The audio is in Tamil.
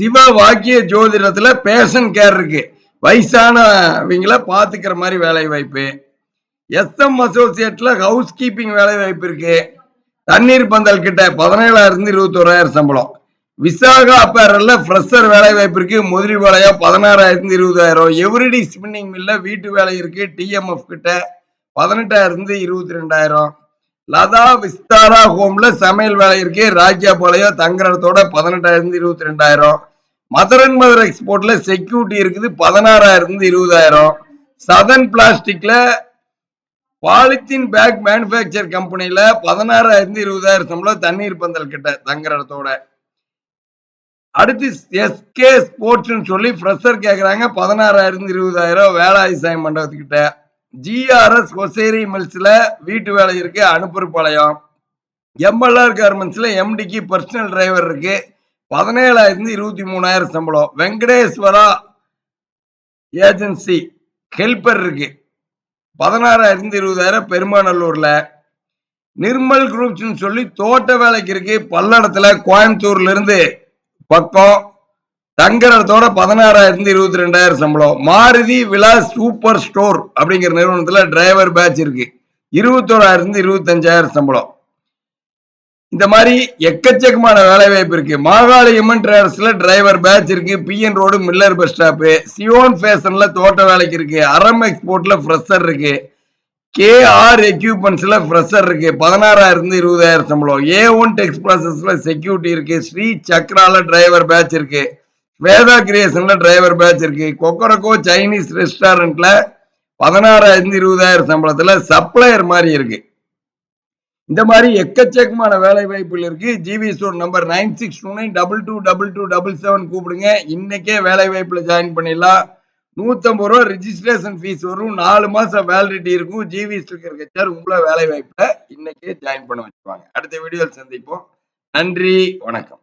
சிவ வாக்கிய ஜோதிடத்துல பேஷன் கேர் இருக்கு. வயசானவங்கள பாத்துக்கிற மாதிரி வேலை வாய்ப்பு. SM அசோசியேட்ல ஹவுஸ் கீப்பிங் வேலை வாய்ப்பு இருக்கு. தண்ணீர் பந்தல் கிட்ட 17,000 21,000 சம்பளம். விசாகா அப்பேரல்ல ஃப்ரெஷர் வேலை வாய்ப்பு இருக்கு. முதலிபாளையம் 16,000 20,000. எவ்ரிடி ஸ்பின்னிங் மில்ல வீட்டு வேலை இருக்கு. TMF கிட்ட 18,000 22,000. லதா விஸ்தாரா ஹோம்ல சமையல் வேலை இருக்கு. ராஜ்யாபாளையம் தங்குறதோட 18,000 22,000. மதர் அண்ட் மதர் எக்ஸ்போர்ட்ல செக்யூரிட்டி இருக்குது. 16,000 20,000. சதன் பிளாஸ்டிக்ல பாலித்தீன் பேக் மேனுபேக்சர் கம்பெனில 16,000 20,000 சம்பளம். தண்ணீர் பந்தல் கிட்ட தங்குறதோட. அடுத்து SK ஸ்போர்ட்ஸ் சொல்லி ஃப்ரெஷர் கேக்குறாங்க. 16,000 20,000 வேலாயுசாயம் மண்டபத்துக்கிட்ட. GRS ஹொசேரி மில்ஸ்ல வீட்டு வேலை இருக்கு. அனுப்பூர்பாளையம். MLR கார்மெண்ட்ஸ்ல MDக்கு பர்சனல் டிரைவர் இருக்கு. 17,000 23,000 சம்பளம். வெங்கடேஸ்வரா ஏஜென்சி ஹெல்பர் இருக்கு. 16,000 20,000 பெருமாநல்லூர்ல. நிர்மல் குரூப்ஸ் சொல்லி தோட்ட வேலைக்கு இருக்கு. பல்லடத்துல கோயம்புத்தூர்ல இருந்து பக்கம். தங்குறதோட 16,000 22,000 சம்பளம். மாருதி விலாஸ் சூப்பர் ஸ்டோர் அப்படிங்கிற நிறுவனத்துல டிரைவர் பேட்ச் இருக்கு. 21,000 25,000 சம்பளம். இந்த மாதிரி எக்கச்சக்கமான வேலை வாய்ப்பு இருக்கு. மாகாளியம்மன் டிராவல்ஸ்ல டிரைவர் பேட்ச் இருக்கு. PN road Miller bus stop. Zion ஃபேஷன்ல தோட்ட வேலைக்கு இருக்கு. அரம் எக்ஸ்போர்ட்ல ஃப்ரெஷர் இருக்கு. KR எக்யூப்மெண்ட்ஸ்ல ஃப்ரெஷர் இருக்கு. 16,000 20,000 சம்பளம். A1 டெக்ஸ் ப்ராசஸ்ல செக்யூரிட்டி இருக்கு. ஸ்ரீ சக்ரால டிரைவர் பேட்ச் இருக்கு. வேதா கிரியேஷன்ல டிரைவர் பேட்ச் இருக்கு. கொக்கரக்கோ சைனீஸ் ரெஸ்டாரண்ட்ல 16,000 20,000 சம்பளத்துல சப்ளையர் மாதிரி இருக்கு. இந்த மாதிரி எக்கச்சக்கமான வேலை வாய்ப்புகள் இருக்கு. ஜிவி ஸ்டோர் நம்பர் 9629222277 கூப்பிடுங்க. இன்னைக்கே வேலை வாய்ப்புல ஜாயின் பண்ணிடலாம். 150 ரூபா ரிஜிஸ்ட்ரேஷன் ஃபீஸ் வரும். 4 மாசம் வேலிடிட்டி இருக்கும். ஜிவி ஸ்டோர் உங்களை வேலை வாய்ப்புல இன்னைக்கே ஜாயின் பண்ண வச்சுப்பாங்க. அடுத்த வீடியோவில் சந்திப்போம். நன்றி, வணக்கம்.